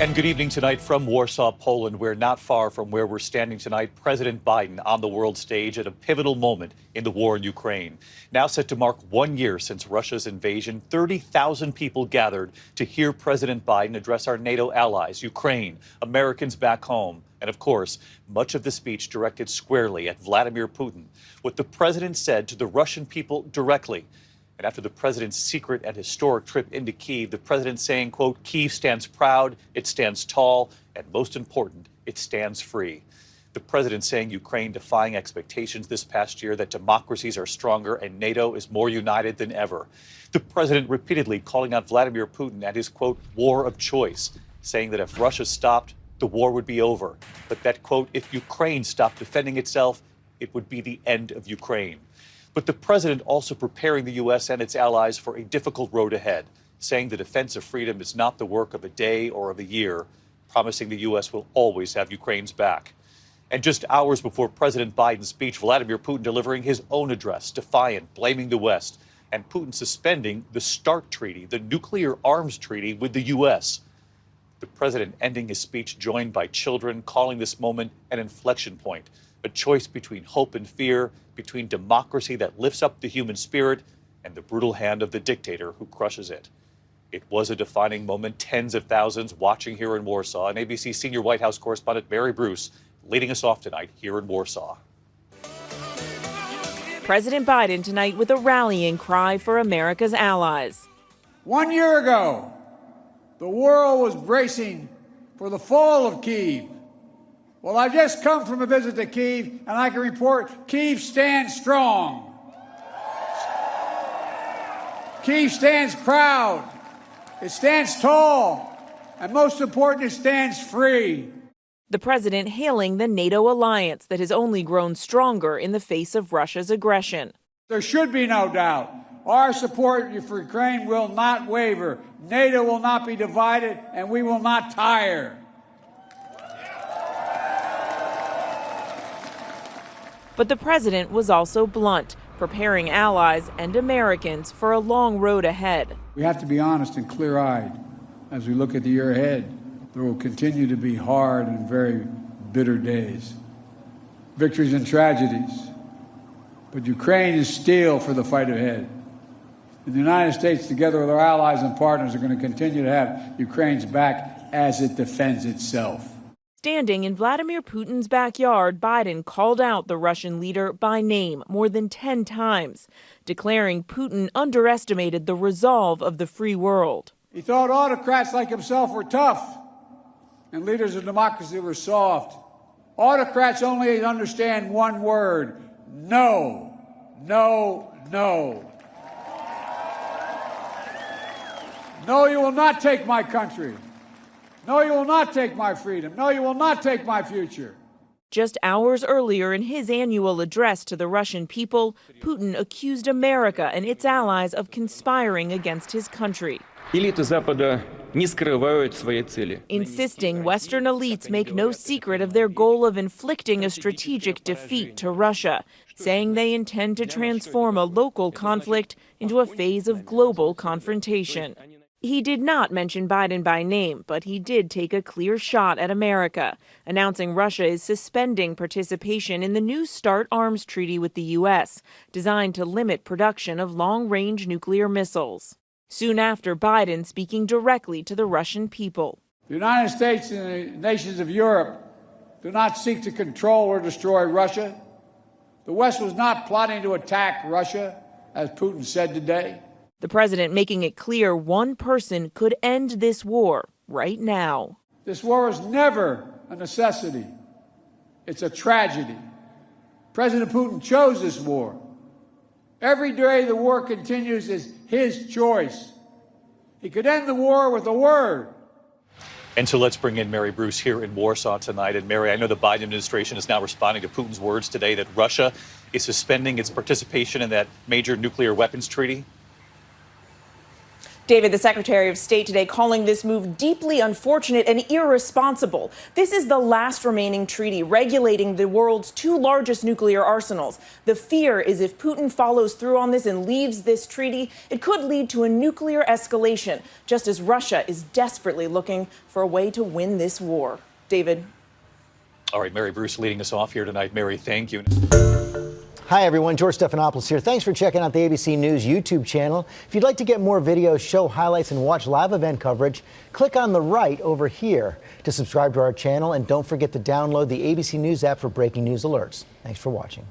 And good evening tonight from Warsaw, Poland. We're not far from where we're standing tonight. President Biden on the world stage at a pivotal moment in the war in Ukraine. Now set to mark 1 year since Russia's invasion, 30,000 people gathered to hear President Biden address our NATO allies, Ukraine, Americans back home. And of course, much of the speech directed squarely at Vladimir Putin. What the president said to the Russian people directly. And after the president's secret and historic trip into Kyiv, the president saying, quote, Kyiv stands proud, it stands tall, and most important, it stands free. The president saying Ukraine defying expectations this past year that democracies are stronger and NATO is more united than ever. The president repeatedly calling out Vladimir Putin and his, quote, war of choice, saying that if Russia stopped, the war would be over. But that, quote, if Ukraine stopped defending itself, it would be the end of Ukraine. But the president also preparing the U.S. and its allies for a difficult road ahead, saying the defense of freedom is not the work of a day or of a year, promising the U.S. will always have Ukraine's back. And just hours before President Biden's speech, Vladimir Putin delivering his own address, defiant, blaming the West, and Putin suspending the START treaty, the nuclear arms treaty with the U.S. The president ending his speech joined by children, calling this moment an inflection point, a choice between hope and fear, between democracy that lifts up the human spirit and the brutal hand of the dictator who crushes it. It was a defining moment. Tens of thousands watching here in Warsaw. And ABC senior White House correspondent Mary Bruce leading us off tonight here in Warsaw. President Biden tonight with a rallying cry for America's allies. 1 year ago, the world was bracing for the fall of Kyiv. Well, I just come from a visit to Kyiv, and I can report Kyiv stands strong. Kyiv stands proud. It stands tall. And most important, it stands free. The president hailing the NATO alliance that has only grown stronger in the face of Russia's aggression. There should be no doubt. Our support for Ukraine will not waver. NATO will not be divided, and we will not tire. But the president was also blunt, preparing allies and Americans for a long road ahead. We have to be honest and clear-eyed as we look at the year ahead. There will continue to be hard and very bitter days, victories and tragedies. But Ukraine is steel for the fight ahead. And the United States, together with our allies and partners, are going to continue to have Ukraine's back as it defends itself. Standing in Vladimir Putin's backyard, Biden called out the Russian leader by name more than 10 times, declaring Putin underestimated the resolve of the free world. He thought autocrats like himself were tough and leaders of democracy were soft. Autocrats only understand one word: no, no, no. No, you will not take my country. No, you will not take my freedom. No, you will not take my future. Just hours earlier in his annual address to the Russian people, Putin accused America and its allies of conspiring against his country. Insisting Western elites make no secret of their goal of inflicting a strategic defeat to Russia, saying they intend to transform a local conflict into a phase of global confrontation. He did not mention Biden by name, but he did take a clear shot at America, announcing Russia is suspending participation in the new START arms treaty with the U.S., designed to limit production of long-range nuclear missiles. Soon after, Biden speaking directly to the Russian people. The United States and the nations of Europe do not seek to control or destroy Russia. The West was not plotting to attack Russia, as Putin said today. The president making it clear one person could end this war right now. This war is never a necessity. It's a tragedy. President Putin chose this war. Every day the war continues is his choice. He could end the war with a word. And so let's bring in Mary Bruce here in Warsaw tonight. And Mary, I know the Biden administration is now responding to Putin's words today that Russia is suspending its participation in that major nuclear weapons treaty. David, the Secretary of State today calling this move deeply unfortunate and irresponsible. This is the last remaining treaty regulating the world's two largest nuclear arsenals. The fear is if Putin follows through on this and leaves this treaty, it could lead to a nuclear escalation, just as Russia is desperately looking for a way to win this war. David. All right, Mary Bruce leading us off here tonight. Mary, thank you. Hi, everyone. George Stephanopoulos here. Thanks for checking out the ABC News YouTube channel. If you'd like to get more videos, show highlights, and watch live event coverage, click on the right over here to subscribe to our channel. And don't forget to download the ABC News app for breaking news alerts. Thanks for watching.